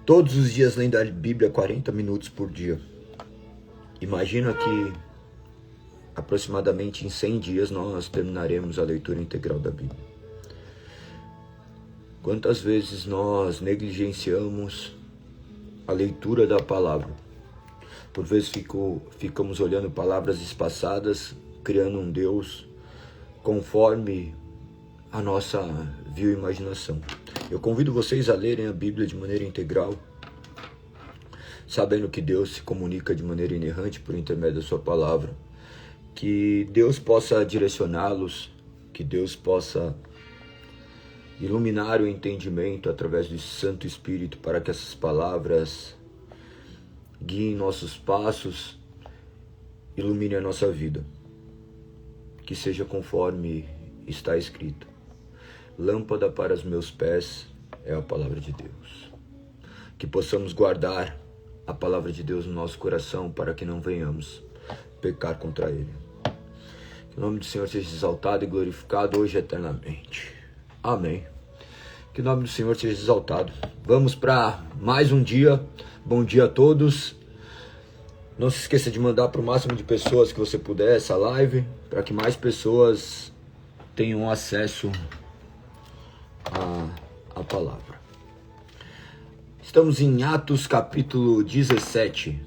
Todos os dias lendo a Bíblia 40 minutos por dia. Imagina que aproximadamente em 100 dias nós terminaremos a leitura integral da Bíblia. Quantas vezes nós negligenciamos a leitura da palavra? Por vezes ficamos olhando palavras espaçadas, criando um Deus conforme a nossa vil imaginação. Eu convido vocês a lerem a Bíblia de maneira integral, sabendo que Deus se comunica de maneira inerrante por intermédio da sua palavra, que Deus possa direcioná-los, que Deus possa iluminar o entendimento através do Santo Espírito para que essas palavras guiem nossos passos, iluminem a nossa vida. Que seja conforme está escrito. Lâmpada para os meus pés é a palavra de Deus. Que possamos guardar a palavra de Deus no nosso coração para que não venhamos pecar contra Ele. Que o nome do Senhor seja exaltado e glorificado hoje e eternamente. Amém. Que o nome do Senhor seja exaltado. Vamos para mais um dia. Bom dia a todos. Não se esqueça de mandar para o máximo de pessoas que você puder essa live, para que mais pessoas tenham acesso à palavra. Estamos em Atos capítulo 17.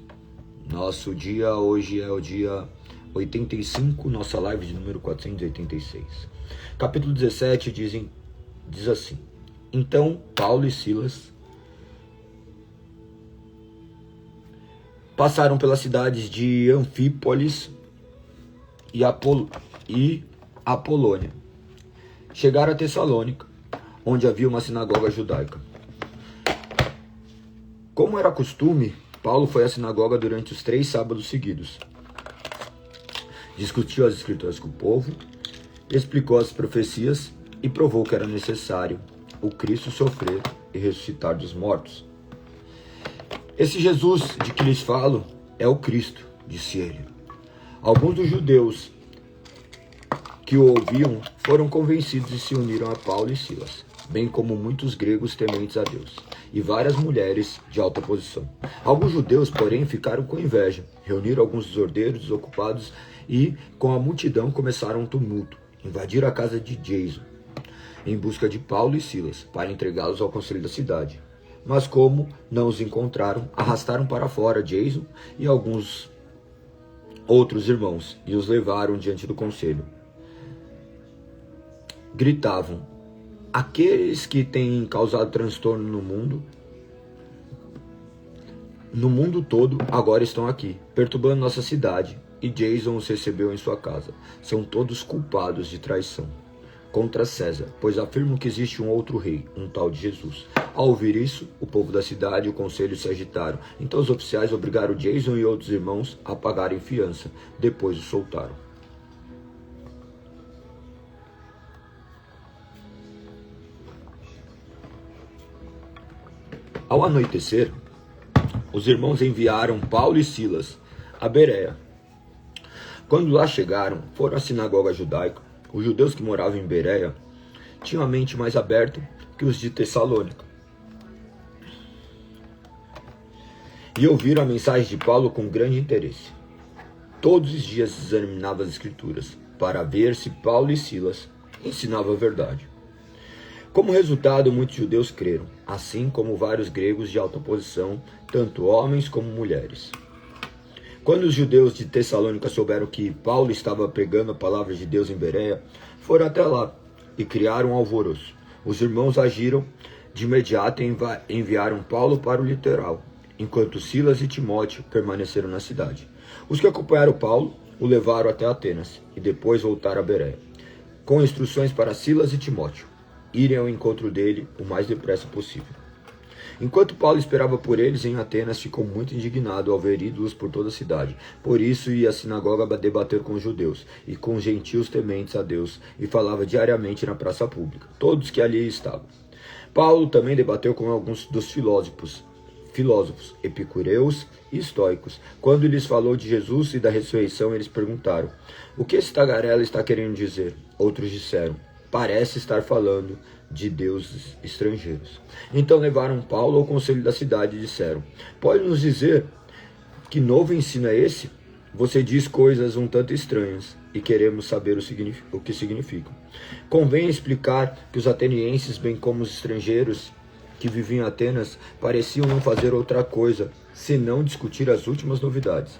Nosso dia hoje é o dia 85, nossa live de número 486. Capítulo 17 diz assim: Então Paulo e Silas passaram pelas cidades de Anfípolis e Apolônia. Chegaram a Tessalônica, onde havia uma sinagoga judaica. Como era costume, Paulo foi à sinagoga durante os 3 sábados seguidos. Discutiu as escrituras com o povo, explicou as profecias e provou que era necessário o Cristo sofrer e ressuscitar dos mortos. Esse Jesus de que lhes falo é o Cristo, disse ele. Alguns dos judeus que o ouviam foram convencidos e se uniram a Paulo e Silas, bem como muitos gregos tementes a Deus, e várias mulheres de alta posição. Alguns judeus, porém, ficaram com inveja, reuniram alguns dos ordeiros desocupados e, com a multidão, começaram um tumulto. Invadiram a casa de Jason, em busca de Paulo e Silas, para entregá-los ao conselho da cidade. Mas como não os encontraram, arrastaram para fora Jason e alguns outros irmãos e os levaram diante do conselho. Gritavam: aqueles que têm causado transtorno no mundo todo, agora estão aqui, perturbando nossa cidade, e Jason os recebeu em sua casa. São todos culpados de traição contra César, pois afirmam que existe um outro rei, um tal de Jesus. Ao ouvir isso, o povo da cidade e o conselho se agitaram. Então os oficiais obrigaram Jason e outros irmãos a pagarem fiança. Depois os soltaram. Ao anoitecer, os irmãos enviaram Paulo e Silas a Bereia. Quando lá chegaram, foram à sinagoga judaica. Os judeus que moravam em Bereia tinham a mente mais aberta que os de Tessalônica, e ouviram a mensagem de Paulo com grande interesse. Todos os dias examinavam as escrituras, para ver se Paulo e Silas ensinavam a verdade. Como resultado, muitos judeus creram, assim como vários gregos de alta posição, tanto homens como mulheres. Quando os judeus de Tessalônica souberam que Paulo estava pregando a palavra de Deus em Bereia, foram até lá e criaram um alvoroço. Os irmãos agiram de imediato e enviaram Paulo para o litoral, enquanto Silas e Timóteo permaneceram na cidade. Os que acompanharam Paulo o levaram até Atenas e depois voltaram a Bereia, com instruções para Silas e Timóteo irem ao encontro dele o mais depressa possível. Enquanto Paulo esperava por eles em Atenas, ficou muito indignado ao ver ídolos por toda a cidade. Por isso ia à sinagoga debater com os judeus e com os gentios tementes a Deus, e falava diariamente na praça pública, todos que ali estavam. Paulo também debateu com alguns dos filósofos, epicureus e estoicos. Quando lhes falou de Jesus e da ressurreição, eles perguntaram: o que esse tagarela está querendo dizer? Outros disseram: parece estar falando de deuses estrangeiros. Então levaram Paulo ao conselho da cidade e disseram: pode nos dizer que novo ensino é esse? Você diz coisas um tanto estranhas e queremos saber o que significam. Convém explicar que os atenienses, bem como os estrangeiros que viviam em Atenas, pareciam não fazer outra coisa senão discutir as últimas novidades.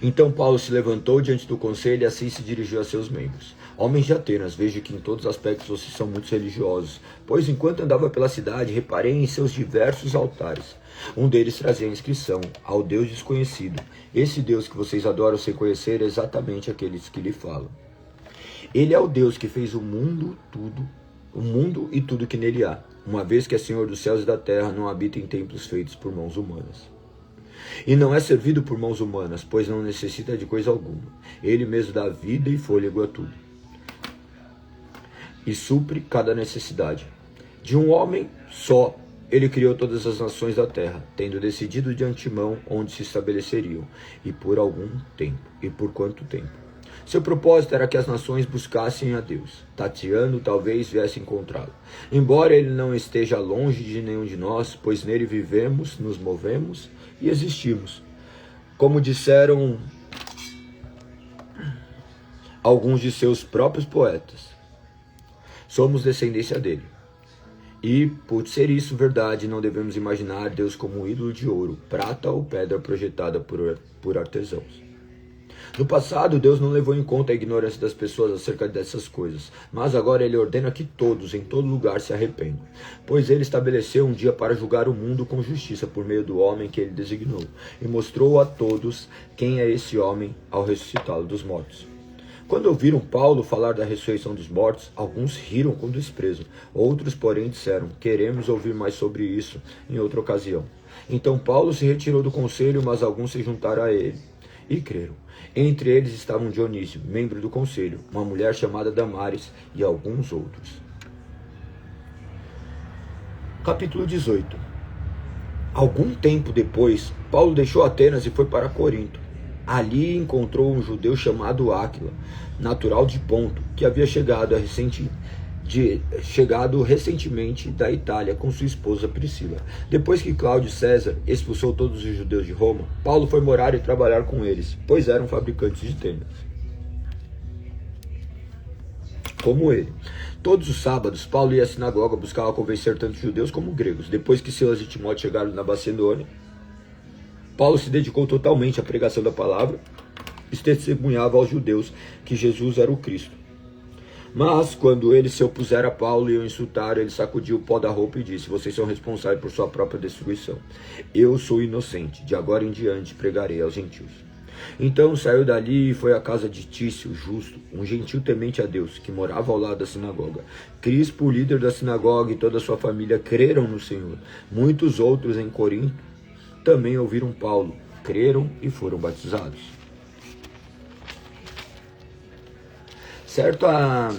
Então Paulo se levantou diante do conselho e assim se dirigiu a seus membros: homens de Atenas, vejo que em todos os aspectos vocês são muito religiosos, pois enquanto andava pela cidade, reparei em seus diversos altares. Um deles trazia a inscrição: ao Deus desconhecido. Esse Deus que vocês adoram sem conhecer é exatamente aqueles que lhe falam. Ele é o Deus que fez o mundo e tudo que nele há, uma vez que é Senhor dos céus e da terra, não habita em templos feitos por mãos humanas. E não é servido por mãos humanas, pois não necessita de coisa alguma. Ele mesmo dá vida e fôlego a tudo, e supre cada necessidade. De um homem só, ele criou todas as nações da terra, tendo decidido de antemão onde se estabeleceriam, e por algum tempo, e por quanto tempo. Seu propósito era que as nações buscassem a Deus. Tateando, talvez viesse encontrá-lo. Embora ele não esteja longe de nenhum de nós, pois nele vivemos, nos movemos e existimos. Como disseram alguns de seus próprios poetas, somos descendência dele. E, por ser isso verdade, não devemos imaginar Deus como um ídolo de ouro, prata ou pedra projetada por artesãos. No passado, Deus não levou em conta a ignorância das pessoas acerca dessas coisas, mas agora ele ordena que todos, em todo lugar, se arrependam, pois ele estabeleceu um dia para julgar o mundo com justiça por meio do homem que ele designou, e mostrou a todos quem é esse homem ao ressuscitá-lo dos mortos. Quando ouviram Paulo falar da ressurreição dos mortos, alguns riram com desprezo, outros, porém, disseram: queremos ouvir mais sobre isso em outra ocasião. Então Paulo se retirou do conselho, mas alguns se juntaram a ele e creram. Entre eles estavam Dionísio, membro do conselho, uma mulher chamada Damares e alguns outros. Capítulo 18. Algum tempo depois, Paulo deixou Atenas e foi para Corinto. Ali encontrou um judeu chamado Áquila, natural de Ponto, que havia chegado recentemente da Itália com sua esposa Priscila. Depois que Cláudio César expulsou todos os judeus de Roma, Paulo foi morar e trabalhar com eles, pois eram fabricantes de tendas. Como ele. Todos os sábados, Paulo ia à sinagoga, buscava convencer tanto judeus como gregos. Depois que Silas e Timóteo chegaram na Macedônia, Paulo se dedicou totalmente à pregação da palavra e testemunhava aos judeus que Jesus era o Cristo. Mas, quando eles se opuseram a Paulo e o insultaram, ele sacudiu o pó da roupa e disse: vocês são responsáveis por sua própria destruição. Eu sou inocente, de agora em diante pregarei aos gentios. Então saiu dali e foi à casa de Tício, justo, um gentil temente a Deus, que morava ao lado da sinagoga. Crispo, o líder da sinagoga, e toda a sua família creram no Senhor. Muitos outros em Corinto também ouviram Paulo, creram e foram batizados. Certa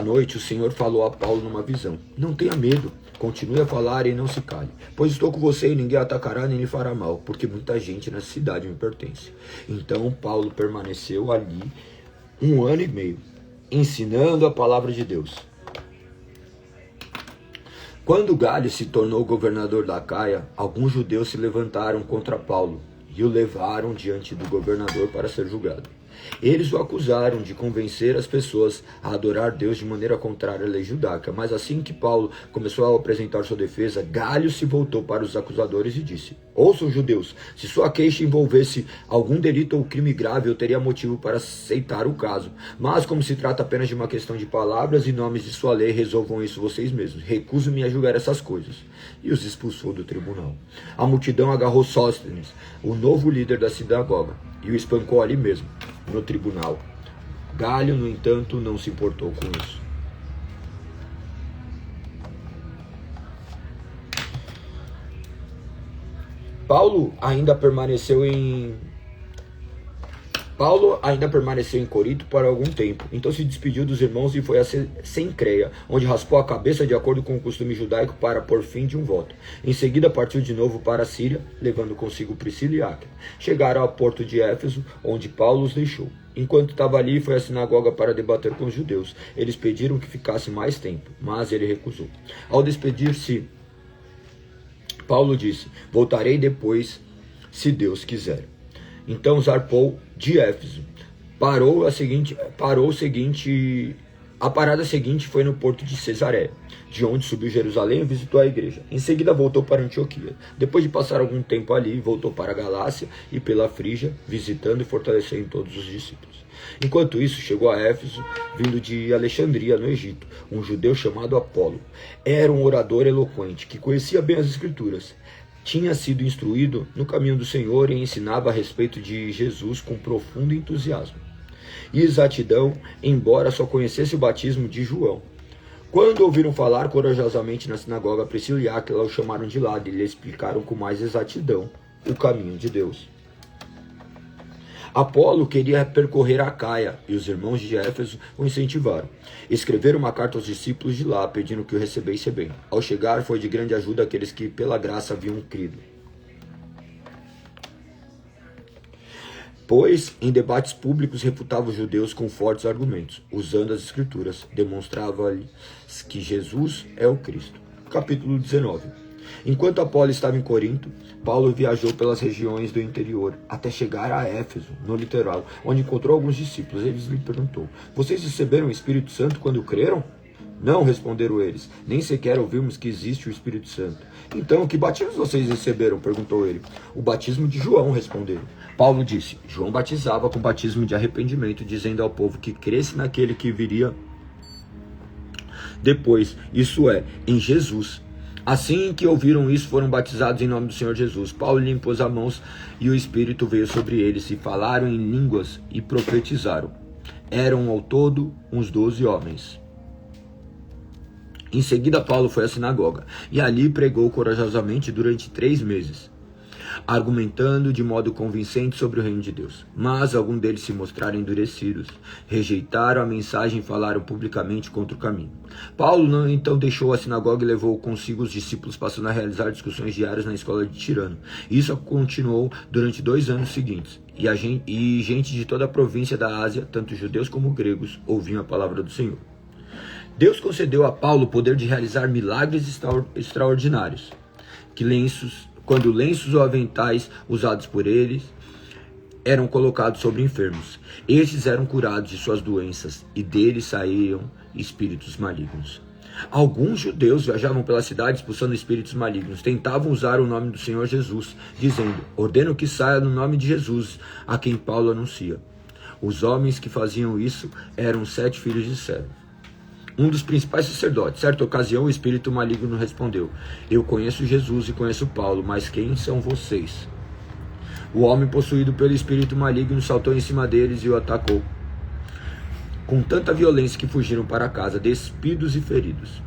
noite, o Senhor falou a Paulo numa visão: não tenha medo, continue a falar e não se cale, pois estou com você e ninguém atacará nem lhe fará mal, porque muita gente nessa cidade me pertence. Então Paulo permaneceu ali 1 ano e meio, ensinando a palavra de Deus. Quando Galho se tornou governador da Acaia, alguns judeus se levantaram contra Paulo e o levaram diante do governador para ser julgado. Eles o acusaram de convencer as pessoas a adorar Deus de maneira contrária à lei judaica. Mas assim que Paulo começou a apresentar sua defesa, Galho se voltou para os acusadores e disse: ouçam, judeus, se sua queixa envolvesse algum delito ou crime grave, eu teria motivo para aceitar o caso. Mas como se trata apenas de uma questão de palavras e nomes de sua lei, resolvam isso vocês mesmos. Recuso-me a julgar essas coisas. E os expulsou do tribunal. A multidão agarrou Sóstenes, o novo líder da sinagoga, e o espancou ali mesmo, no tribunal. Galho, no entanto, não se importou com isso. Paulo ainda permaneceu em Paulo ainda permaneceu em Corinto por algum tempo, então se despediu dos irmãos e foi a Cencreia, onde raspou a cabeça de acordo com o costume judaico para pôr fim de um voto. Em seguida partiu de novo para a Síria, levando consigo Priscila e Áquila. Chegaram ao porto de Éfeso, onde Paulo os deixou. Enquanto estava ali, foi à sinagoga para debater com os judeus. Eles pediram que ficasse mais tempo, mas ele recusou. Ao despedir-se, Paulo disse: voltarei depois, se Deus quiser. Então zarpou de Éfeso. A parada seguinte foi no porto de Cesareia, de onde subiu Jerusalém e visitou a igreja. Em seguida voltou para Antioquia. Depois de passar algum tempo ali, voltou para a Galácia e pela Frígia, visitando e fortalecendo todos os discípulos. Enquanto isso, chegou a Éfeso, vindo de Alexandria, no Egito, um judeu chamado Apolo. Era um orador eloquente, que conhecia bem as Escrituras. Tinha sido instruído no caminho do Senhor e ensinava a respeito de Jesus com profundo entusiasmo e exatidão, embora só conhecesse o batismo de João. Quando ouviram falar corajosamente na sinagoga, Priscila e Áquila o chamaram de lado e lhe explicaram com mais exatidão o caminho de Deus. Apolo queria percorrer a Caia, e os irmãos de Éfeso o incentivaram. Escreveram uma carta aos discípulos de lá, pedindo que o recebesse bem. Ao chegar, foi de grande ajuda àqueles que pela graça haviam crido. Pois, em debates públicos, refutava os judeus com fortes argumentos. Usando as Escrituras, demonstrava-lhes que Jesus é o Cristo. Capítulo 19. Enquanto Apolo estava em Corinto, Paulo viajou pelas regiões do interior, até chegar a Éfeso, no litoral, onde encontrou alguns discípulos. Eles lhe perguntou: vocês receberam o Espírito Santo quando creram? Não, responderam eles, nem sequer ouvimos que existe o Espírito Santo. Então, que batismo vocês receberam? Perguntou ele. O batismo de João, responderam. Paulo disse: João batizava com batismo de arrependimento, dizendo ao povo que cresce naquele que viria depois, isso é, em Jesus. Assim que ouviram isso, foram batizados em nome do Senhor Jesus. Paulo lhe impôs as mãos e o Espírito veio sobre eles, e falaram em línguas e profetizaram. Eram ao todo uns 12 homens. Em seguida, Paulo foi à sinagoga, e ali pregou corajosamente durante 3 meses, argumentando de modo convincente sobre o reino de Deus. Mas alguns deles se mostraram endurecidos, rejeitaram a mensagem e falaram publicamente contra o caminho. Paulo então deixou a sinagoga e levou consigo os discípulos, passando a realizar discussões diárias na escola de Tirano. Isso continuou durante 2 anos seguintes, e gente de toda a província da Ásia, tanto judeus como gregos, ouviam a palavra do Senhor. Deus concedeu a Paulo o poder de realizar milagres extraordinários, quando lenços ou aventais usados por eles eram colocados sobre enfermos. Estes eram curados de suas doenças, e deles saíam espíritos malignos. Alguns judeus viajavam pela cidade expulsando espíritos malignos. Tentavam usar o nome do Senhor Jesus, dizendo: ordeno que saia no nome de Jesus, a quem Paulo anuncia. Os homens que faziam isso eram 7 filhos de Servo. Um dos principais sacerdotes, certa ocasião, o espírito maligno respondeu: eu conheço Jesus e conheço Paulo, mas quem são vocês? O homem possuído pelo espírito maligno saltou em cima deles e o atacou com tanta violência que fugiram para casa, despidos e feridos.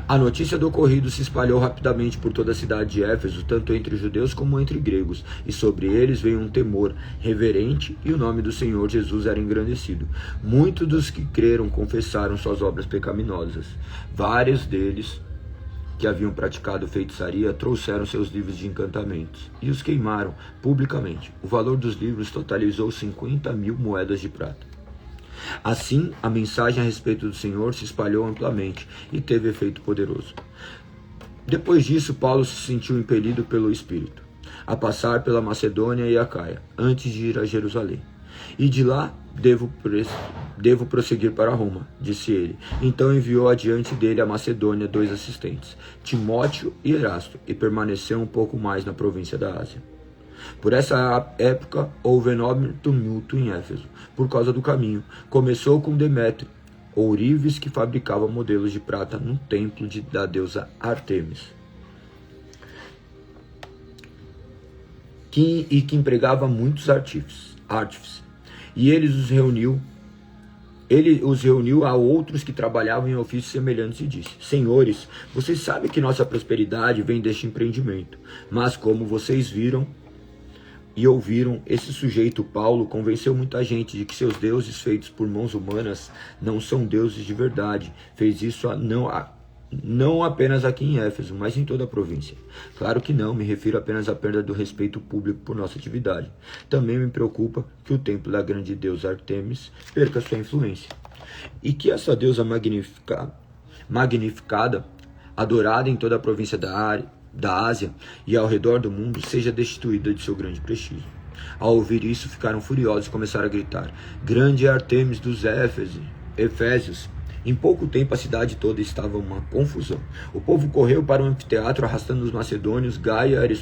A notícia do ocorrido se espalhou rapidamente por toda a cidade de Éfeso, tanto entre judeus como entre gregos, e sobre eles veio um temor reverente, e o nome do Senhor Jesus era engrandecido. Muitos dos que creram confessaram suas obras pecaminosas. Vários deles que haviam praticado feitiçaria trouxeram seus livros de encantamentos e os queimaram publicamente. O valor dos livros totalizou 50.000 moedas de prata. Assim, a mensagem a respeito do Senhor se espalhou amplamente e teve efeito poderoso. Depois disso, Paulo se sentiu impelido pelo Espírito a passar pela Macedônia e Acaia, antes de ir a Jerusalém. E de lá devo prosseguir para Roma, disse ele. Então enviou adiante dele a Macedônia 2 assistentes, Timóteo e Erasto, e permaneceu um pouco mais na província da Ásia. Por essa época houve enorme tumulto em Éfeso, por causa do caminho. Começou com Demétrio, ourives que fabricava modelos de prata no templo da deusa Ártemis, que empregava muitos artífices. E ele os reuniu a outros que trabalhavam em ofícios semelhantes e disse: senhores, vocês sabem que nossa prosperidade vem deste empreendimento, mas como vocês viram, e ouviram, esse sujeito, Paulo, convenceu muita gente de que seus deuses feitos por mãos humanas não são deuses de verdade. Fez isso não apenas aqui em Éfeso, mas em toda a província. Claro que não, me refiro apenas à perda do respeito público por nossa atividade. Também me preocupa que o templo da grande deusa Artemis perca sua influência. E que essa deusa magnificada, adorada em toda a província da Ásia e ao redor do mundo, seja destituída de seu grande prestígio. Ao ouvir isso, ficaram furiosos e começaram a gritar: grande é Artemis dos Efésios! Em pouco tempo a cidade toda estava uma confusão. O povo correu para o anfiteatro arrastando os macedônios, Gaio e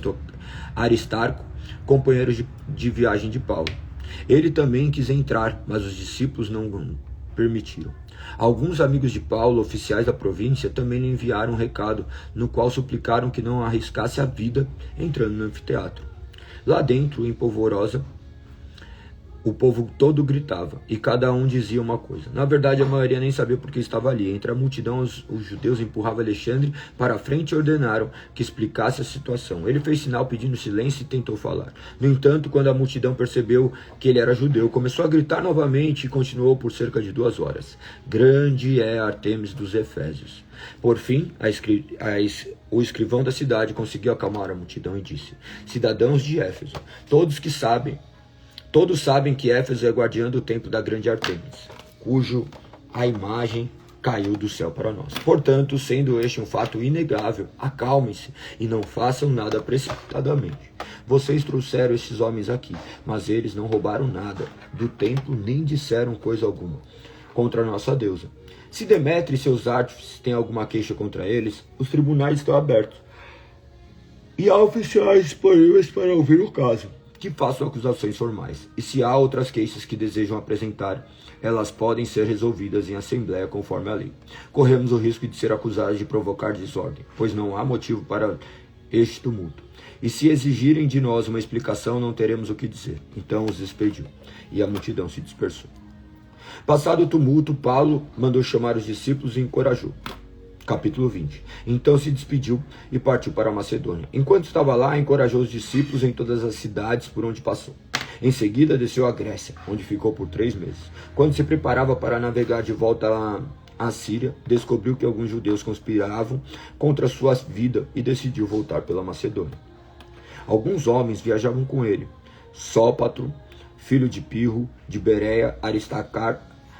Aristarco, companheiros de viagem de Paulo. Ele também quis entrar, mas os discípulos não permitiram. Alguns amigos de Paulo, oficiais da província, também lhe enviaram um recado, no qual suplicaram que não arriscasse a vida entrando no anfiteatro. Lá dentro, em polvorosa, o povo todo gritava, e cada um dizia uma coisa. Na verdade, a maioria nem sabia por que estava ali. Entre a multidão, os judeus empurravam Alexandre para a frente e ordenaram que explicasse a situação. Ele fez sinal pedindo silêncio e tentou falar. No entanto, quando a multidão percebeu que ele era judeu, começou a gritar novamente e continuou por cerca de 2 horas. Grande é Artemis dos Efésios. Por fim, o escrivão da cidade conseguiu acalmar a multidão e disse: cidadãos de Éfeso, todos sabem que Éfeso é guardiã do templo da grande Artemis, cujo a imagem caiu do céu para nós. Portanto, sendo este um fato inegável, acalmem-se e não façam nada precipitadamente. Vocês trouxeram estes homens aqui, mas eles não roubaram nada do templo nem disseram coisa alguma contra a nossa deusa. Se Demétrio e seus artífices têm alguma queixa contra eles, os tribunais estão abertos e há oficiais disponíveis para ouvir o caso, que façam acusações formais. E se há outras queixas que desejam apresentar, elas podem ser resolvidas em assembleia conforme a lei. Corremos o risco de ser acusados de provocar desordem, pois não há motivo para este tumulto. E se exigirem de nós uma explicação, não teremos o que dizer. Então os despediu, e a multidão se dispersou. Passado o tumulto, Paulo mandou chamar os discípulos e encorajou. Capítulo 20. Então se despediu e partiu para a Macedônia. Enquanto estava lá, encorajou os discípulos em todas as cidades por onde passou. Em seguida, desceu à Grécia, onde ficou por 3 meses. Quando se preparava para navegar de volta à Síria, descobriu que alguns judeus conspiravam contra sua vida e decidiu voltar pela Macedônia. Alguns homens viajavam com ele: Sópatro, filho de Pirro, de Bereia,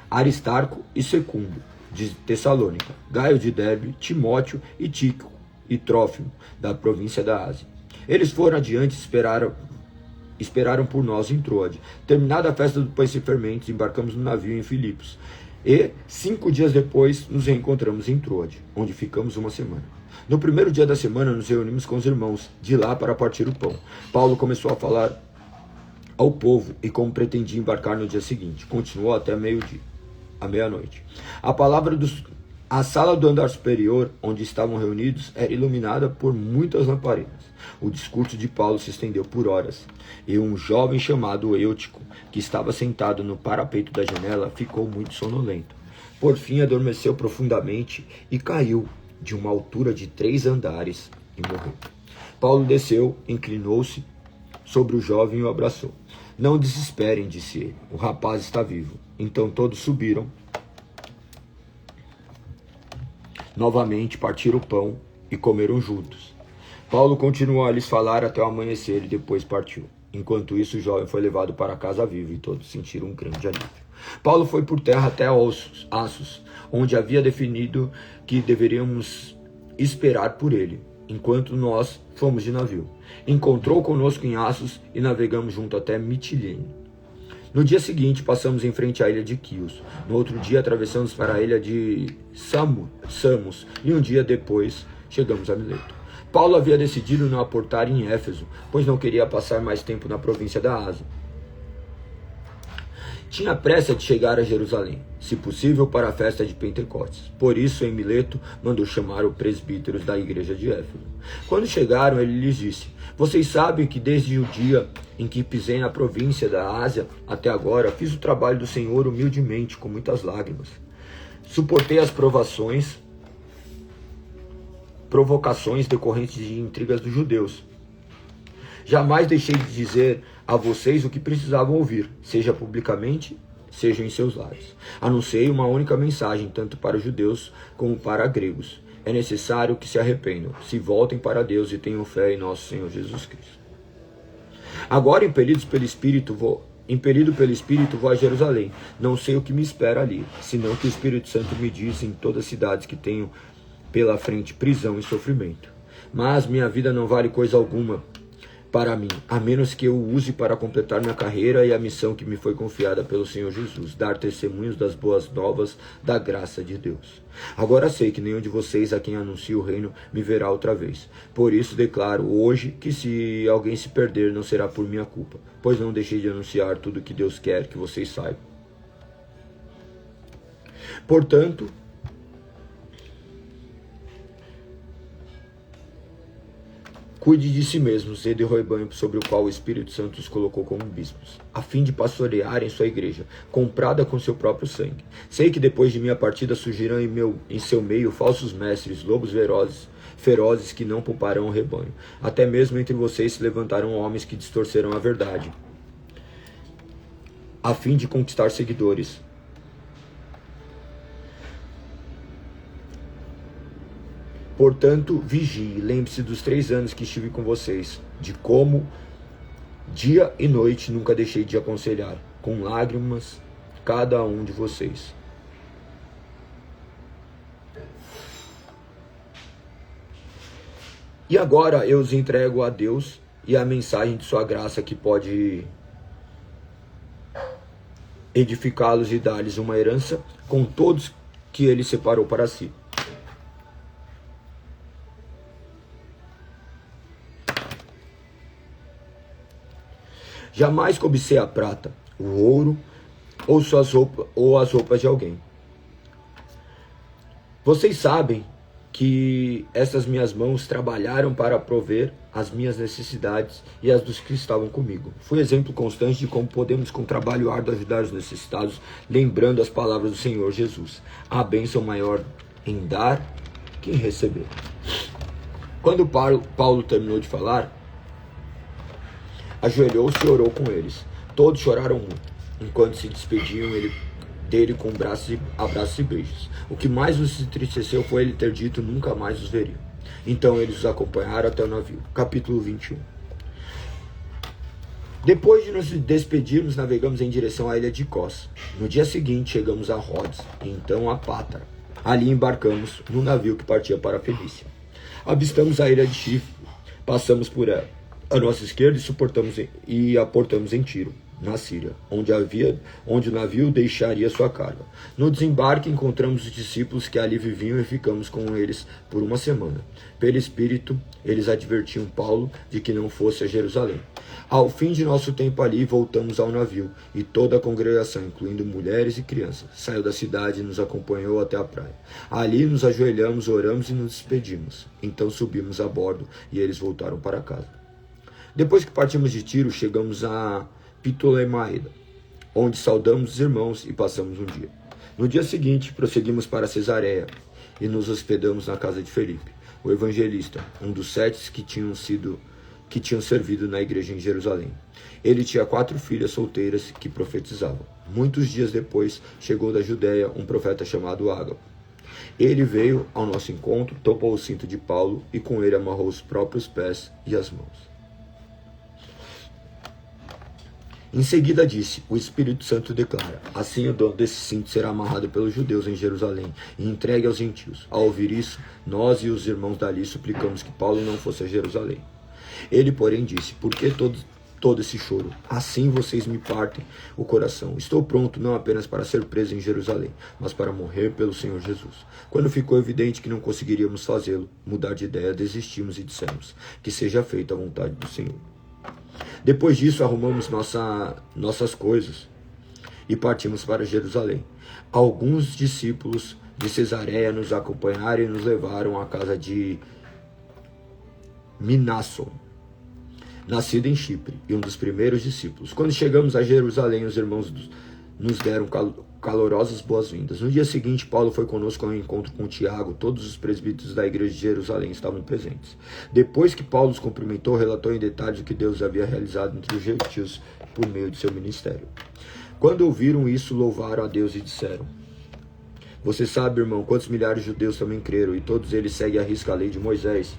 Aristarco e Secundo, de Tessalônica, Gaio de Derbe, Timóteo e Tíquico e Trófimo, da província da Ásia. Eles foram adiante e esperaram por nós em Troade. Terminada a festa do pães e fermentos, embarcamos no navio em Filipos. E 5 dias depois nos reencontramos em Troade, onde ficamos 1 semana. No primeiro dia da semana nos reunimos com os irmãos, de lá para partir o pão. Paulo começou a falar ao povo e, como pretendia embarcar no dia seguinte, continuou até à meia-noite. A sala do andar superior, onde estavam reunidos, era iluminada por muitas lamparinas. O discurso de Paulo se estendeu por horas, e um jovem chamado Eutico, que estava sentado no parapeito da janela, ficou muito sonolento. Por fim, adormeceu profundamente e caiu de uma altura de 3 andares e morreu. Paulo desceu, inclinou-se sobre o jovem e o abraçou. Não desesperem, disse ele, o rapaz está vivo. Então todos subiram. Novamente partiram o pão e comeram juntos. Paulo continuou a lhes falar até o amanhecer e depois partiu. Enquanto isso, o jovem foi levado para casa vivo e todos sentiram um grande alívio. Paulo foi por terra até Assos, onde havia definido que deveríamos esperar por ele, enquanto nós fomos de navio. Encontrou conosco em Assos e navegamos junto até Mitilene. No dia seguinte, passamos em frente à ilha de Quios. No outro dia, atravessamos para a ilha de Samos e um dia depois, chegamos a Mileto. Paulo havia decidido não aportar em Éfeso, pois não queria passar mais tempo na província da Ásia. Tinha pressa de chegar a Jerusalém, se possível para a festa de Pentecostes. Por isso, em Mileto, mandou chamar os presbíteros da igreja de Éfeso. Quando chegaram, ele lhes disse: vocês sabem que desde o dia em que pisei na província da Ásia até agora, fiz o trabalho do Senhor humildemente, com muitas lágrimas. Suportei as provocações decorrentes de intrigas dos judeus. Jamais deixei de dizer a vocês o que precisavam ouvir, seja publicamente, seja em seus lares. Anunciei uma única mensagem, tanto para os judeus como para gregos. É necessário que se arrependam, se voltem para Deus e tenham fé em nosso Senhor Jesus Cristo. Agora, impelido pelo Espírito, vou a Jerusalém. Não sei o que me espera ali, senão que o Espírito Santo me diz em todas as cidades que tenho pela frente prisão e sofrimento. Mas minha vida não vale coisa alguma para mim, a menos que eu use para completar minha carreira e a missão que me foi confiada pelo Senhor Jesus, dar testemunhos das boas novas da graça de Deus. Agora sei que nenhum de vocês a quem anuncio o reino me verá outra vez. Por isso declaro hoje que se alguém se perder, não será por minha culpa, pois não deixei de anunciar tudo o que Deus quer que vocês saibam. Portanto, cuide de si mesmos e do rebanho sobre o qual o Espírito Santo os colocou como bispos, a fim de pastorearem sua igreja, comprada com seu próprio sangue. Sei que depois de minha partida surgirão em seu meio falsos mestres, lobos ferozes que não pouparão o rebanho. Até mesmo entre vocês se levantarão homens que distorcerão a verdade, a fim de conquistar seguidores. Portanto, vigie, lembre-se dos 3 anos que estive com vocês, de como, dia e noite, nunca deixei de aconselhar, com lágrimas, cada um de vocês. E agora eu os entrego a Deus e a mensagem de sua graça que pode edificá-los e dar-lhes uma herança com todos que ele separou para si. Jamais cobicei a prata, o ouro ou as roupas de alguém. Vocês sabem que essas minhas mãos trabalharam para prover as minhas necessidades e as dos que estavam comigo. Fui exemplo constante de como podemos com trabalho árduo ajudar os necessitados, lembrando as palavras do Senhor Jesus. Há bênção maior em dar que em receber. Quando Paulo terminou de falar, ajoelhou-se e orou com eles. Todos choraram muito, enquanto se despediam dele com abraços e beijos. O que mais os entristeceu foi ele ter dito nunca mais os veria. Então eles os acompanharam até o navio. Capítulo 21. Depois de nos despedirmos, navegamos em direção à ilha de Cos. No dia seguinte, chegamos a Rhodes e então a Pátara. Ali embarcamos no navio que partia para a Fenícia. Avistamos a ilha de Chifre, passamos por ela à nossa esquerda e aportamos em Tiro, na Síria, onde o navio deixaria sua carga. No desembarque encontramos os discípulos que ali viviam e ficamos com eles por uma semana. Pelo Espírito, eles advertiam Paulo de que não fosse a Jerusalém. Ao fim de nosso tempo ali, voltamos ao navio, e toda a congregação, incluindo mulheres e crianças, saiu da cidade e nos acompanhou até a praia. Ali nos ajoelhamos, oramos e nos despedimos. Então subimos a bordo e eles voltaram para casa. Depois que partimos de Tiro, chegamos a Ptolemaida, onde saudamos os irmãos e passamos um dia. No dia seguinte, prosseguimos para Cesareia e nos hospedamos na casa de Felipe, o evangelista, um dos 7 que tinham servido na igreja em Jerusalém. Ele tinha 4 filhas solteiras que profetizavam. Muitos dias depois, chegou da Judéia um profeta chamado Ágabo. Ele veio ao nosso encontro, topou o cinto de Paulo e com ele amarrou os próprios pés e as mãos. Em seguida disse, o Espírito Santo declara, assim o dono desse cinto será amarrado pelos judeus em Jerusalém e entregue aos gentios. Ao ouvir isso, nós e os irmãos dali suplicamos que Paulo não fosse a Jerusalém. Ele, porém, disse, por que todo esse choro? Assim vocês me partem o coração. Estou pronto não apenas para ser preso em Jerusalém, mas para morrer pelo Senhor Jesus. Quando ficou evidente que não conseguiríamos fazê-lo, mudar de ideia, desistimos e dissemos, que seja feita a vontade do Senhor. Depois disso, arrumamos nossas coisas e partimos para Jerusalém. Alguns discípulos de Cesareia nos acompanharam e nos levaram à casa de Minasson, nascido em Chipre, e um dos primeiros discípulos. Quando chegamos a Jerusalém, os irmãos nos deram calorosas boas-vindas. No dia seguinte, Paulo foi conosco ao encontro com Tiago. Todos os presbíteros da igreja de Jerusalém estavam presentes. Depois que Paulo os cumprimentou, relatou em detalhes o que Deus havia realizado entre os gentios por meio de seu ministério. Quando ouviram isso, louvaram a Deus e disseram: você sabe, irmão, quantos milhares de judeus também creram, e todos eles seguem à risca a lei de Moisés.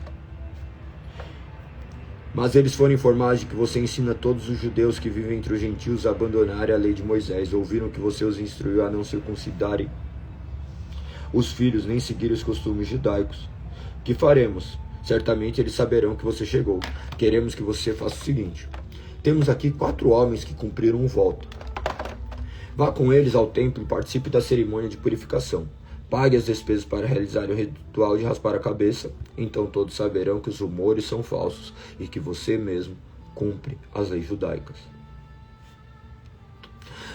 Mas eles foram informados de que você ensina todos os judeus que vivem entre os gentios a abandonarem a lei de Moisés. Ouviram que você os instruiu a não circuncidarem os filhos, nem seguir os costumes judaicos. Que faremos? Certamente eles saberão que você chegou. Queremos que você faça o seguinte: temos aqui 4 homens que cumpriram o voto. Vá com eles ao templo e participe da cerimônia de purificação. Pague as despesas para realizar o ritual de raspar a cabeça. Então todos saberão que os rumores são falsos e que você mesmo cumpre as leis judaicas.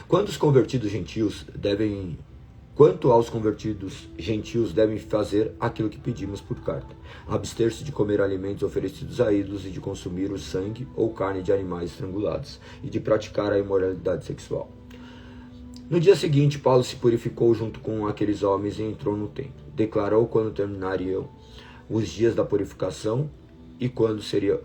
Quanto aos convertidos gentios devem fazer aquilo que pedimos por carta: abster-se de comer alimentos oferecidos a ídolos e de consumir o sangue ou carne de animais estrangulados e de praticar a imoralidade sexual. No dia seguinte, Paulo se purificou junto com aqueles homens e entrou no templo. Declarou quando terminariam os dias da purificação e quando seria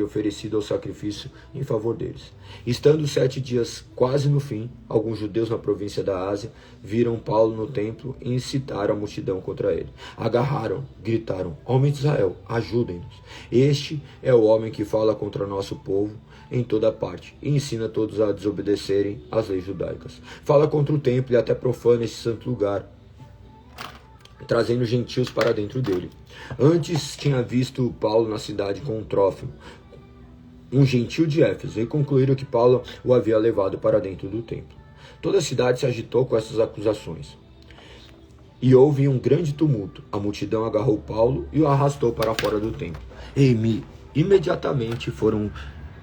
oferecido o sacrifício em favor deles. Estando os 7 dias quase no fim, alguns judeus na província da Ásia viram Paulo no templo e incitaram a multidão contra ele. Agarraram, gritaram: homem de Israel, ajudem-nos. Este é o homem que fala contra nosso povo em toda parte e ensina todos a desobedecerem às leis judaicas. Fala contra o templo e até profana esse santo lugar, trazendo gentios para dentro dele. Antes tinha visto Paulo na cidade com Trófimo, um gentio de Éfeso, e concluíram que Paulo o havia levado para dentro do templo. Toda a cidade se agitou com essas acusações, e houve um grande tumulto. A multidão agarrou Paulo e o arrastou para fora do templo. Imediatamente foram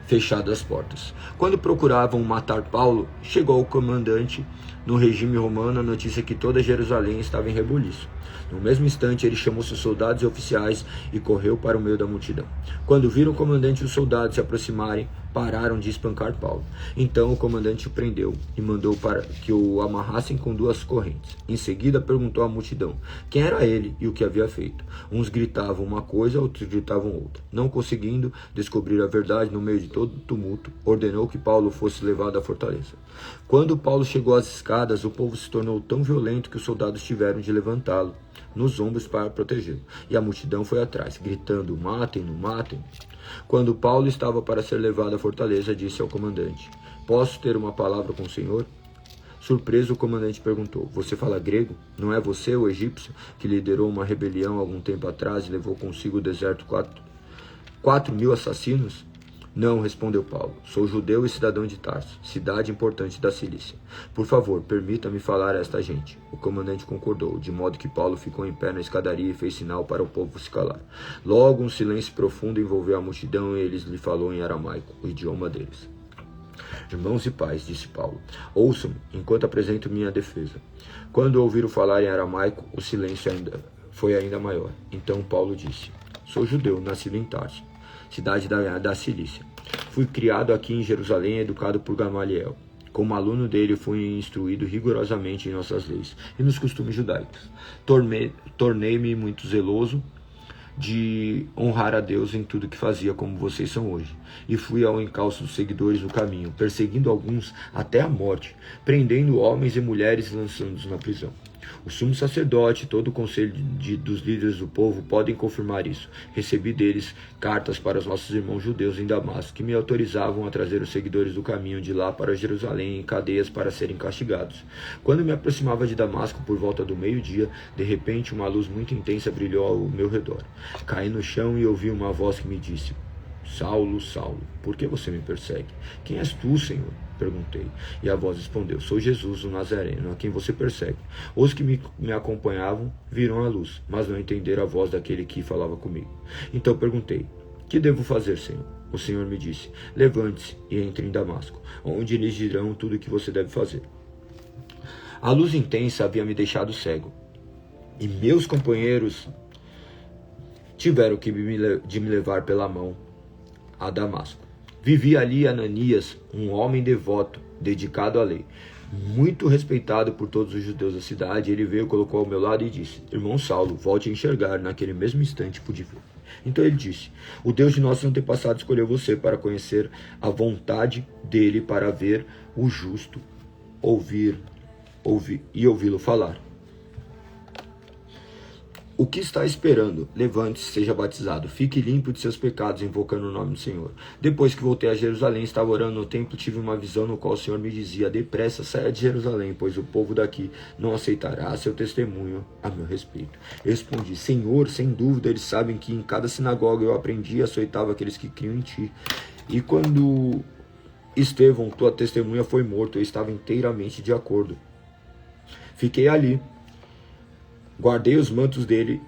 fechadas as portas. Quando procuravam matar Paulo, chegou ao comandante no regime romano a notícia que toda Jerusalém estava em rebuliço. No mesmo instante, ele chamou seus soldados e oficiais e correu para o meio da multidão. Quando viram o comandante e os soldados se aproximarem, pararam de espancar Paulo. Então o comandante o prendeu e mandou para que o amarrassem com 2 correntes. Em seguida perguntou à multidão quem era ele e o que havia feito. Uns gritavam uma coisa, outros gritavam outra. Não conseguindo descobrir a verdade no meio de todo o tumulto, ordenou que Paulo fosse levado à fortaleza. Quando Paulo chegou às escadas, o povo se tornou tão violento que os soldados tiveram de levantá-lo nos ombros para protegê-lo. E a multidão foi atrás, gritando: matem-no, matem-no. Quando Paulo estava para ser levado à fortaleza, disse ao comandante: posso ter uma palavra com o senhor? Surpreso, o comandante perguntou: você fala grego? Não é você o egípcio que liderou uma rebelião algum tempo atrás e levou consigo o deserto 4.000 assassinos? Não, respondeu Paulo. Sou judeu e cidadão de Tarso, cidade importante da Cilícia. Por favor, permita-me falar a esta gente. O comandante concordou, de modo que Paulo ficou em pé na escadaria e fez sinal para o povo se calar. Logo, um silêncio profundo envolveu a multidão e ele lhe falou em aramaico, o idioma deles. Irmãos e pais, disse Paulo, ouçam-me enquanto apresento minha defesa. Quando ouviram falar em aramaico, o silêncio foi ainda maior. Então Paulo disse: sou judeu, nascido em Tarso, cidade da Cilícia. Fui criado aqui em Jerusalém e educado por Gamaliel. Como aluno dele, fui instruído rigorosamente em nossas leis e nos costumes judaicos. Tornei-me muito zeloso de honrar a Deus em tudo que fazia, como vocês são hoje. E fui ao encalço dos seguidores no caminho, perseguindo alguns até a morte, prendendo homens e mulheres e lançando-os na prisão. O sumo sacerdote e todo o conselho dos líderes do povo podem confirmar isso. Recebi deles cartas para os nossos irmãos judeus em Damasco, que me autorizavam a trazer os seguidores do caminho de lá para Jerusalém em cadeias para serem castigados. Quando me aproximava de Damasco por volta do meio-dia, de repente uma luz muito intensa brilhou ao meu redor. Caí no chão e ouvi uma voz que me disse: Saulo, Saulo, por que você me persegue? Quem és tu, Senhor? Perguntei. E a voz respondeu: sou Jesus, o Nazareno, a quem você persegue. Os que me acompanhavam viram a luz, mas não entenderam a voz daquele que falava comigo. Então perguntei: que devo fazer, Senhor? O Senhor me disse: levante-se e entre em Damasco, onde lhes dirão tudo o que você deve fazer. A luz intensa havia me deixado cego, e meus companheiros tiveram que me levar pela mão a Damasco. Vivia ali Ananias, um homem devoto, dedicado à lei. muito respeitado por todos os judeus da cidade, ele veio, colocou ao meu lado e disse: irmão Saulo, volte a enxergar. Naquele mesmo instante pude ver. Então ele disse: o Deus de nossos antepassados escolheu você para conhecer a vontade dele, para ver o justo, ouvir e ouvi-lo falar. O que está esperando? Levante-se, seja batizado, fique limpo de seus pecados, invocando o nome do Senhor. Depois que voltei a Jerusalém, estava orando no templo, tive uma visão no qual o Senhor me dizia: depressa, saia de Jerusalém, pois o povo daqui não aceitará seu testemunho a meu respeito. Eu respondi: Senhor, sem dúvida eles sabem que em cada sinagoga eu aprendi e açoitava aqueles que criam em ti. E quando Estevão, tua testemunha, foi morto, eu estava inteiramente de acordo. Fiquei ali. Guardei os mantos dele,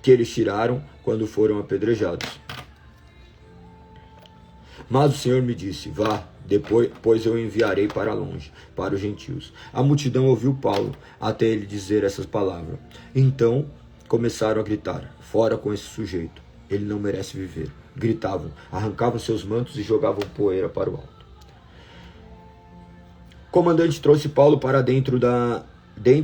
que eles tiraram quando foram apedrejados. Mas o Senhor me disse: vá, pois eu enviarei para longe, para os gentios. A multidão ouviu Paulo, até ele dizer essas palavras. Então começaram a gritar: fora com esse sujeito, ele não merece viver. Gritavam, arrancavam seus mantos e jogavam poeira para o alto. O comandante trouxe Paulo para dentro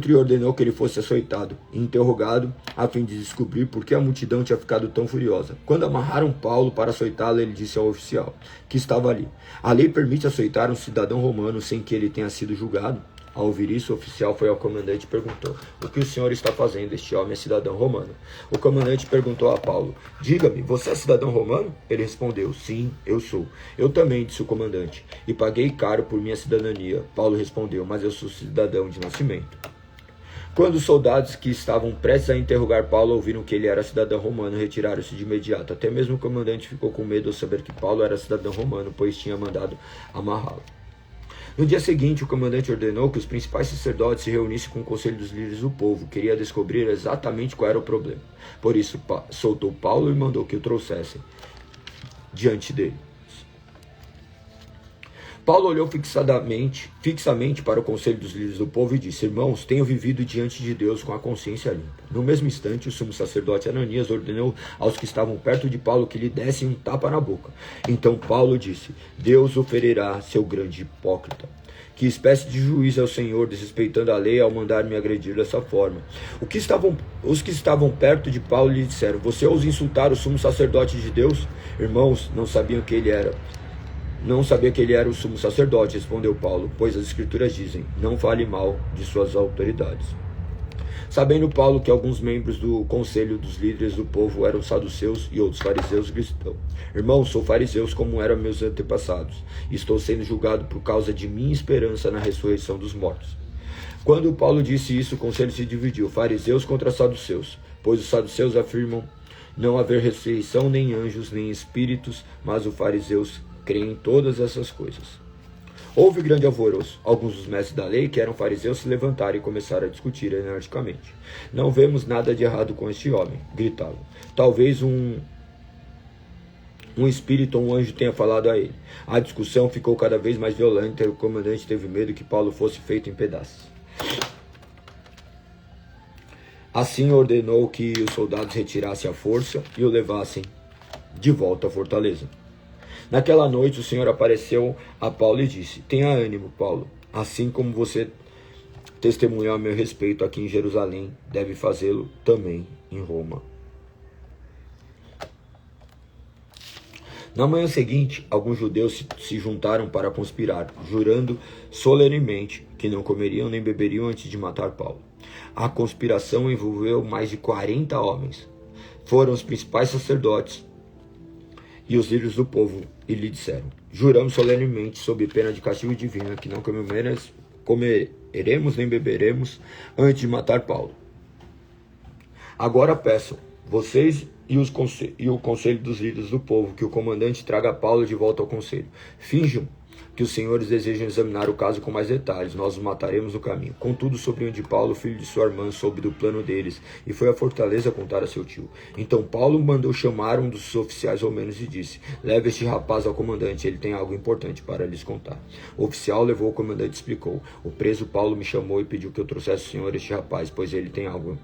e ordenou que ele fosse açoitado e interrogado, a fim de descobrir por que a multidão tinha ficado tão furiosa. Quando amarraram Paulo para açoitá-lo, ele disse ao oficial que estava ali: a lei permite açoitar um cidadão romano sem que ele tenha sido julgado? Ao ouvir isso, o oficial foi ao comandante e perguntou: o que o senhor está fazendo? Este homem é cidadão romano. O comandante perguntou a Paulo: diga-me, você é cidadão romano? Ele respondeu: sim, eu sou. Eu também, disse o comandante, e paguei caro por minha cidadania. Paulo respondeu: mas eu sou cidadão de nascimento. Quando os soldados que estavam prestes a interrogar Paulo ouviram que ele era cidadão romano, retiraram-se de imediato. Até mesmo o comandante ficou com medo ao saber que Paulo era cidadão romano, pois tinha mandado amarrá-lo. No dia seguinte, o comandante ordenou que os principais sacerdotes se reunissem com o conselho dos líderes do povo. Queria descobrir exatamente qual era o problema. Por isso, soltou Paulo e mandou que o trouxessem diante dele. Paulo olhou fixamente para o conselho dos líderes do povo e disse: irmãos, tenho vivido diante de Deus com a consciência limpa. No mesmo instante, o sumo sacerdote Ananias ordenou aos que estavam perto de Paulo que lhe dessem um tapa na boca. Então Paulo disse: Deus o ferirá, seu grande hipócrita. Que espécie de juiz é o Senhor, desrespeitando a lei ao mandar-me agredir dessa forma? Os que estavam perto de Paulo lhe disseram: você ousa insultar o sumo sacerdote de Deus? Irmãos, não sabiam que ele era. Não sabia que ele era o sumo sacerdote, respondeu Paulo, pois as escrituras dizem: não fale mal de suas autoridades. Sabendo Paulo que alguns membros do conselho dos líderes do povo eram saduceus e outros fariseus, gritou: irmãos, sou fariseu como eram meus antepassados, e estou sendo julgado por causa de minha esperança na ressurreição dos mortos. Quando Paulo disse isso, o conselho se dividiu: fariseus contra saduceus, pois os saduceus afirmam não haver ressurreição, nem anjos, nem espíritos, mas os fariseus creem em todas essas coisas. Houve grande alvoroço. Alguns dos mestres da lei, que eram fariseus, se levantaram e começaram a discutir energicamente. Não vemos nada de errado com este homem, gritavam. Talvez um espírito ou um anjo tenha falado a ele. A discussão ficou cada vez mais violenta e o comandante teve medo que Paulo fosse feito em pedaços. Assim ordenou que os soldados retirassem a força e o levassem de volta à fortaleza. Naquela noite o Senhor apareceu a Paulo e disse: tenha ânimo, Paulo, assim como você testemunhou a meu respeito aqui em Jerusalém, deve fazê-lo também em Roma. Na manhã seguinte, alguns judeus se juntaram para conspirar, jurando solenemente que não comeriam nem beberiam antes de matar Paulo. A conspiração envolveu mais de 40 homens. Foram os principais sacerdotes e os líderes do povo, e lhe disseram: juramos solenemente, sob pena de castigo divino, que não comeremos nem beberemos antes de matar Paulo. Agora peçam, vocês e o conselho dos líderes do povo, que o comandante traga Paulo de volta ao conselho. Finjam que os senhores desejam examinar o caso com mais detalhes, nós os mataremos no caminho. Contudo, o sobrinho de Paulo, filho de sua irmã, soube do plano deles e foi à fortaleza contar a seu tio. Então Paulo mandou chamar um dos oficiais romanos e disse: leve este rapaz ao comandante, ele tem algo importante para lhes contar. O oficial levou o comandante e explicou: o preso Paulo me chamou e pediu que eu trouxesse ao senhor este rapaz, pois ele tem algo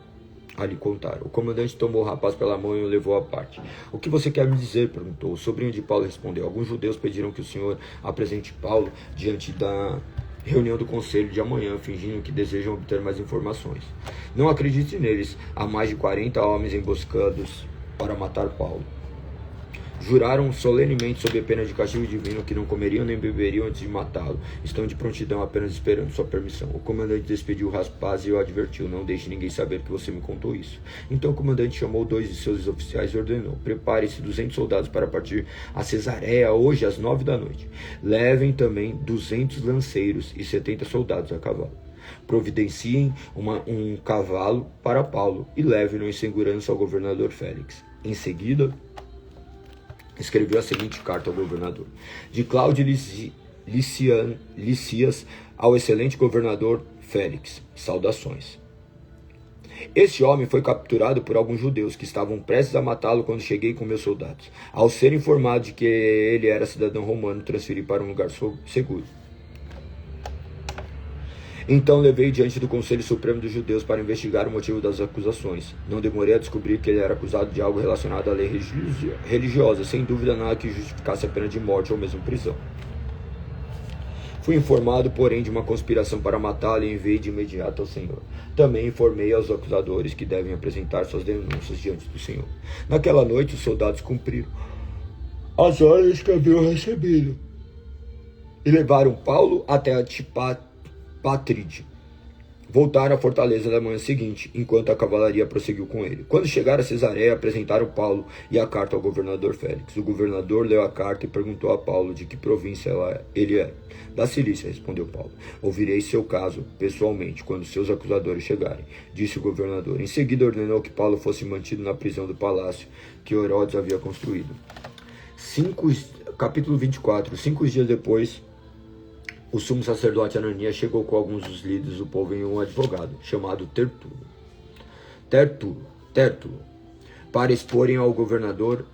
a lhe contar. O comandante tomou o rapaz pela mão e o levou à parte. O que você quer me dizer? Perguntou. O sobrinho de Paulo respondeu: alguns judeus pediram que o senhor apresente Paulo diante reunião do conselho de amanhã, fingindo que desejam obter mais informações. Não acredite neles. Há mais de 40 homens emboscados para matar Paulo. Juraram solenemente sob a pena de castigo divino que não comeriam nem beberiam antes de matá-lo. Estão de prontidão apenas esperando sua permissão. O comandante despediu o rapaz e o advertiu: não deixe ninguém saber que você me contou isso. Então o comandante chamou 2 de seus oficiais e ordenou: prepare-se 200 soldados para partir a Cesareia hoje às 9 da noite. Levem também 200 lanceiros e 70 soldados a cavalo. Providenciem um cavalo para Paulo e levem-no em segurança ao governador Félix. Em seguida, escreveu a seguinte carta ao governador: de Cláudio Licias ao excelente governador Félix, saudações. Este homem foi capturado por alguns judeus que estavam prestes a matá-lo quando cheguei com meus soldados. Ao ser informado de que ele era cidadão romano, transferi para um lugar seguro. Então levei diante do Conselho Supremo dos Judeus para investigar o motivo das acusações. Não demorei a descobrir que ele era acusado de algo relacionado à lei religiosa, sem dúvida nada que justificasse a pena de morte ou mesmo prisão. Fui informado, porém, de uma conspiração para matá-lo e enviei de imediato ao Senhor. Também informei aos acusadores que devem apresentar suas denúncias diante do Senhor. Naquela noite, os soldados cumpriram as ordens que haviam recebido e levaram Paulo até Patríde. Voltaram à fortaleza na manhã seguinte, enquanto a cavalaria prosseguiu com ele. Quando chegaram a Cesareia, apresentaram Paulo e a carta ao governador Félix. O governador leu a carta e perguntou a Paulo de que província ele é. Da Cilícia, respondeu Paulo. Ouvirei seu caso pessoalmente quando seus acusadores chegarem, disse o governador. Em seguida ordenou que Paulo fosse mantido na prisão do palácio que Herodes havia construído. Capítulo 24. 5 dias depois, o sumo sacerdote Ananias chegou com alguns dos líderes do povo e um advogado, chamado Tértulo, para exporem ao governador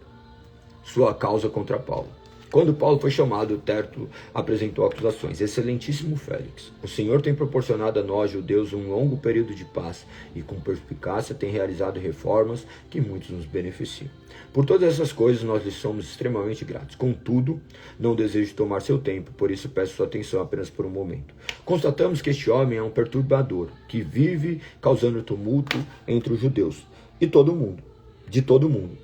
sua causa contra Paulo. Quando Paulo foi chamado, Tértulo apresentou acusações. Excelentíssimo Félix, o Senhor tem proporcionado a nós, judeus, um longo período de paz e com perspicácia tem realizado reformas que muitos nos beneficiam. Por todas essas coisas nós lhe somos extremamente gratos. Contudo, não desejo tomar seu tempo, por isso peço sua atenção apenas por um momento. Constatamos que este homem é um perturbador, que vive causando tumulto entre os judeus e de todo mundo.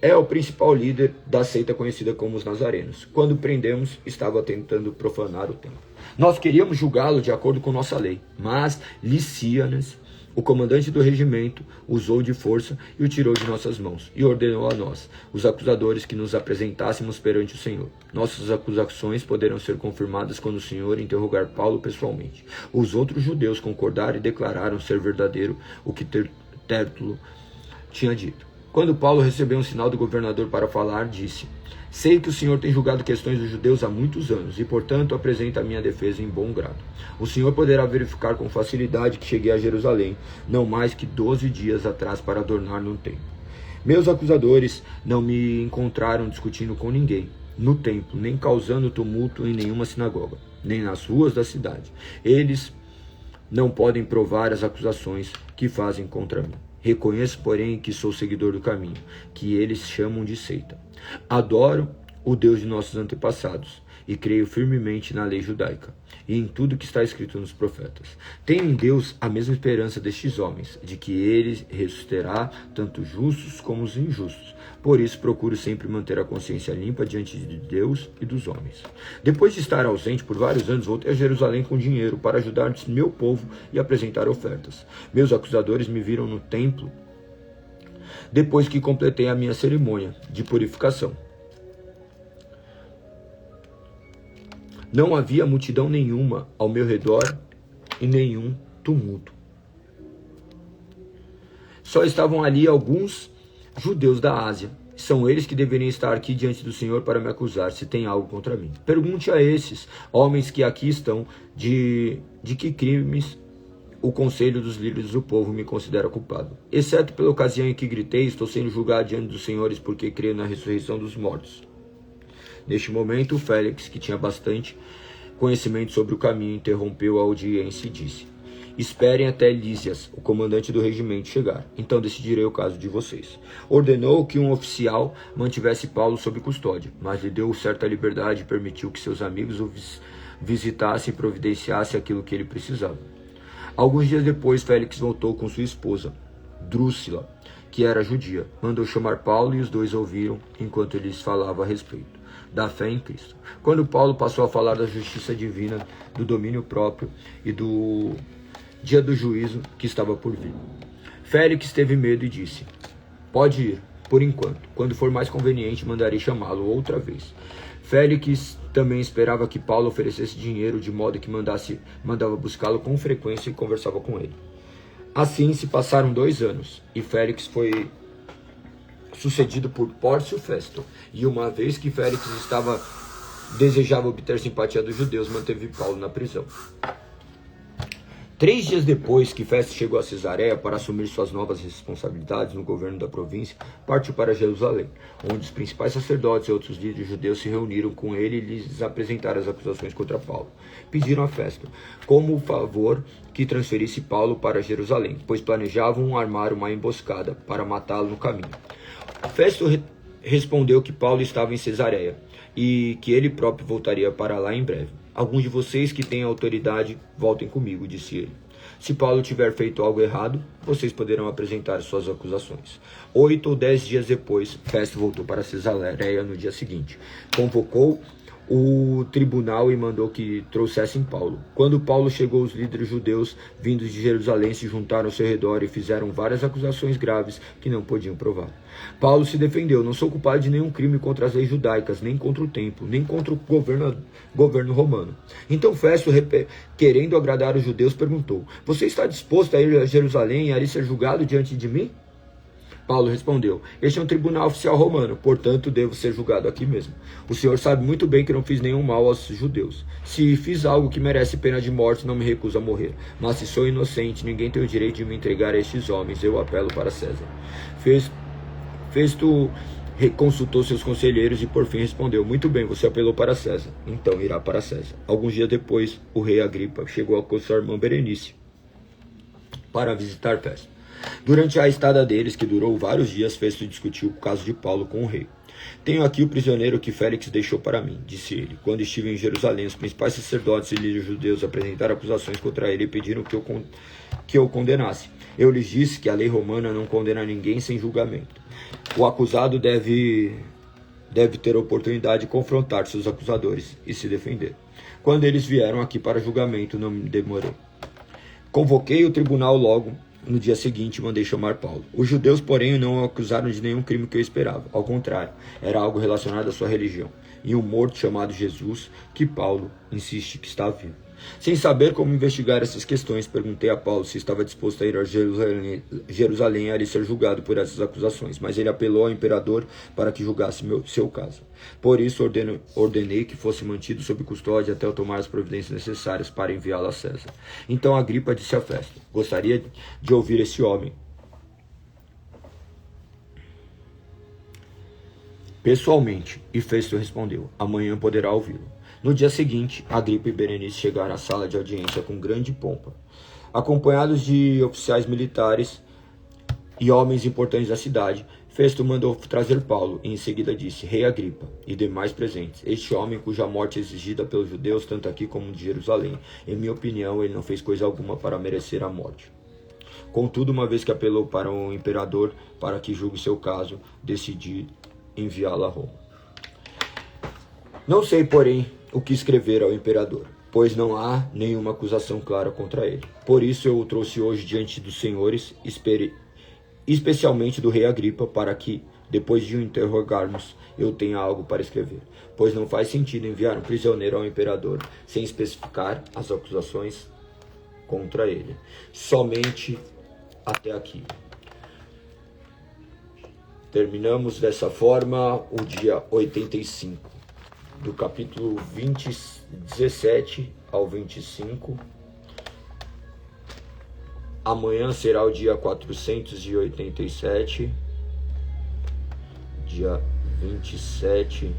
É o principal líder da seita conhecida como os Nazarenos. Quando o prendemos, estava tentando profanar o templo. Nós queríamos julgá-lo de acordo com nossa lei, mas Licias, o comandante do regimento, usou de força e o tirou de nossas mãos, e ordenou a nós, os acusadores, que nos apresentássemos perante o Senhor. Nossas acusações poderão ser confirmadas quando o Senhor interrogar Paulo pessoalmente. Os outros judeus concordaram e declararam ser verdadeiro o que Tértulo tinha dito. Quando Paulo recebeu um sinal do governador para falar, disse: sei que o Senhor tem julgado questões dos judeus há muitos anos e, portanto, apresento a minha defesa em bom grado. O Senhor poderá verificar com facilidade que cheguei a Jerusalém, não mais que 12 dias atrás, para adornar no templo. Meus acusadores não me encontraram discutindo com ninguém no templo, nem causando tumulto em nenhuma sinagoga, nem nas ruas da cidade. Eles não podem provar as acusações que fazem contra mim. Reconheço, porém, que sou seguidor do caminho, que eles chamam de seita. Adoro o Deus de nossos antepassados e creio firmemente na lei judaica e em tudo que está escrito nos profetas. Tenho em Deus a mesma esperança destes homens, de que ele ressuscitará tanto os justos como os injustos. Por isso procuro sempre manter a consciência limpa diante de Deus e dos homens. Depois de estar ausente por vários anos, voltei a Jerusalém com dinheiro para ajudar meu povo e apresentar ofertas. Meus acusadores me viram no templo depois que completei a minha cerimônia de purificação. Não havia multidão nenhuma ao meu redor e nenhum tumulto. Só estavam ali alguns judeus da Ásia. São eles que deveriam estar aqui diante do Senhor para me acusar, se tem algo contra mim. Pergunte a esses homens que aqui estão de que crimes o conselho dos líderes do povo me considera culpado. Exceto pela ocasião em que gritei: estou sendo julgado diante dos senhores porque creio na ressurreição dos mortos. Neste momento, Félix, que tinha bastante conhecimento sobre o caminho, interrompeu a audiência e disse: esperem até Lísias, o comandante do regimento, chegar. Então decidirei o caso de vocês. Ordenou que um oficial mantivesse Paulo sob custódia, mas lhe deu certa liberdade e permitiu que seus amigos visitasse e providenciasse aquilo que ele precisava. Alguns dias depois, Félix voltou com sua esposa, Drúxila, que era judia. Mandou chamar Paulo e os dois ouviram enquanto ele lhes falava a respeito da fé em Cristo. Quando Paulo passou a falar da justiça divina, do domínio próprio e do dia do juízo que estava por vir, Félix teve medo e disse: pode ir, por enquanto. Quando for mais conveniente, mandarei chamá-lo outra vez. Félix também esperava que Paulo oferecesse dinheiro, de modo que mandava buscá-lo com frequência e conversava com ele. Assim se passaram 2 anos, e Félix foi sucedido por Pórcio Festo. E uma vez que Félix desejava obter simpatia dos judeus, manteve Paulo na prisão. 3 dias depois que Festo chegou a Cesareia para assumir suas novas responsabilidades no governo da província, partiu para Jerusalém, onde os principais sacerdotes e outros líderes judeus se reuniram com ele e lhes apresentaram as acusações contra Paulo. Pediram a Festo, como favor, que transferisse Paulo para Jerusalém, pois planejavam armar uma emboscada para matá-lo no caminho. Festo respondeu que Paulo estava em Cesareia e que ele próprio voltaria para lá em breve. Alguns de vocês que têm autoridade, voltem comigo, disse ele. Se Paulo tiver feito algo errado, vocês poderão apresentar suas acusações. 8 ou 10 dias depois, Festo voltou para Cesareia no dia seguinte. Convocou o tribunal e mandou que trouxessem Paulo. Quando Paulo chegou, os líderes judeus vindos de Jerusalém se juntaram ao seu redor e fizeram várias acusações graves que não podiam provar. Paulo se defendeu: não sou culpado de nenhum crime contra as leis judaicas, nem contra o templo, nem contra o governo romano. Então Festo, querendo agradar os judeus, perguntou: você está disposto a ir a Jerusalém e ali ser julgado diante de mim? Paulo respondeu: este é um tribunal oficial romano, portanto devo ser julgado aqui mesmo. O senhor sabe muito bem que não fiz nenhum mal aos judeus. Se fiz algo que merece pena de morte, não me recuso a morrer. Mas se sou inocente, ninguém tem o direito de me entregar a estes homens. Eu apelo para César. Festo consultou seus conselheiros e por fim respondeu: muito bem, você apelou para César, então irá para César. Alguns dias depois, o rei Agripa chegou com sua irmã Berenice para visitar Festo. Durante a estada deles, que durou vários dias, Festo discutiu o caso de Paulo com o rei. Tenho aqui o prisioneiro que Félix deixou para mim, disse ele. Quando estive em Jerusalém, os principais sacerdotes e líderes judeus apresentaram acusações contra ele e pediram que eu condenasse. Eu lhes disse que a lei romana não condena ninguém sem julgamento. O acusado deve ter a oportunidade de confrontar seus acusadores e se defender. Quando eles vieram aqui para julgamento, não me demorei. Convoquei o tribunal logo. No dia seguinte, mandei chamar Paulo. Os judeus, porém, não o acusaram de nenhum crime que eu esperava. Ao contrário, era algo relacionado à sua religião e um morto chamado Jesus, que Paulo insiste que está vivo. Sem saber como investigar essas questões, perguntei a Paulo se estava disposto a ir a Jerusalém e ali ser julgado por essas acusações, mas ele apelou ao imperador para que julgasse seu caso. Por isso ordenei que fosse mantido sob custódia até eu tomar as providências necessárias para enviá-lo a César. Então Agripa disse a Festo: gostaria de ouvir esse homem pessoalmente. E Festo respondeu: amanhã poderá ouvi-lo. No dia seguinte, Agripa e Berenice chegaram à sala de audiência com grande pompa, acompanhados de oficiais militares e homens importantes da cidade. Festo mandou trazer Paulo e em seguida disse: rei Agripa e demais presentes, este homem cuja morte é exigida pelos judeus tanto aqui como de Jerusalém, em minha opinião, ele não fez coisa alguma para merecer a morte. Contudo, uma vez que apelou para o imperador para que julgue seu caso, decidi enviá-lo a Roma. Não sei, porém, o que escrever ao imperador, pois não há nenhuma acusação clara contra ele. Por isso eu o trouxe hoje diante dos senhores, especialmente do rei Agripa, para que, depois de o interrogarmos, eu tenha algo para escrever. Pois não faz sentido enviar um prisioneiro ao imperador sem especificar as acusações contra ele. Somente até aqui. Terminamos dessa forma o dia 85. Do capítulo 17 ao 25. Amanhã será o dia 487. Dia 27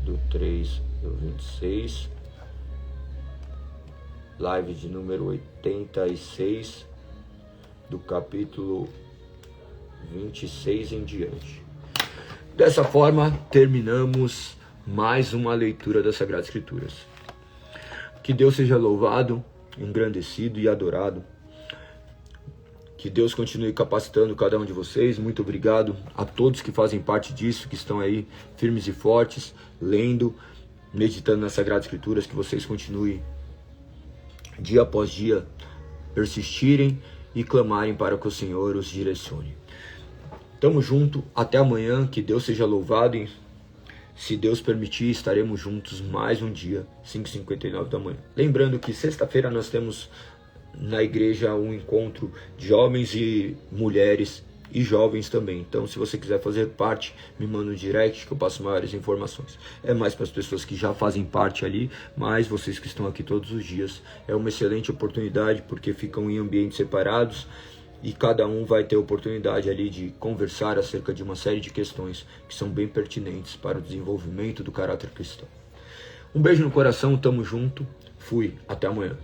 do 3 do 26. Live de número 86. Do capítulo 26 em diante. Dessa forma, terminamos mais uma leitura das Sagradas Escrituras. Que Deus seja louvado, engrandecido e adorado. Que Deus continue capacitando cada um de vocês. Muito obrigado a todos que fazem parte disso, que estão aí firmes e fortes, lendo, meditando nas Sagradas Escrituras. Que vocês continuem, dia após dia, persistirem e clamarem para que o Senhor os direcione. Tamo junto, até amanhã, que Deus seja louvado. E, se Deus permitir, estaremos juntos mais um dia, 5h59 da manhã. Lembrando que sexta-feira nós temos na igreja um encontro de homens e mulheres e jovens também. Então, se você quiser fazer parte, me manda um direct que eu passo maiores informações. É mais para as pessoas que já fazem parte ali, mas vocês que estão aqui todos os dias. É uma excelente oportunidade, porque ficam em ambientes separados e cada um vai ter a oportunidade ali de conversar acerca de uma série de questões que são bem pertinentes para o desenvolvimento do caráter cristão. Um beijo no coração, tamo junto, fui, até amanhã.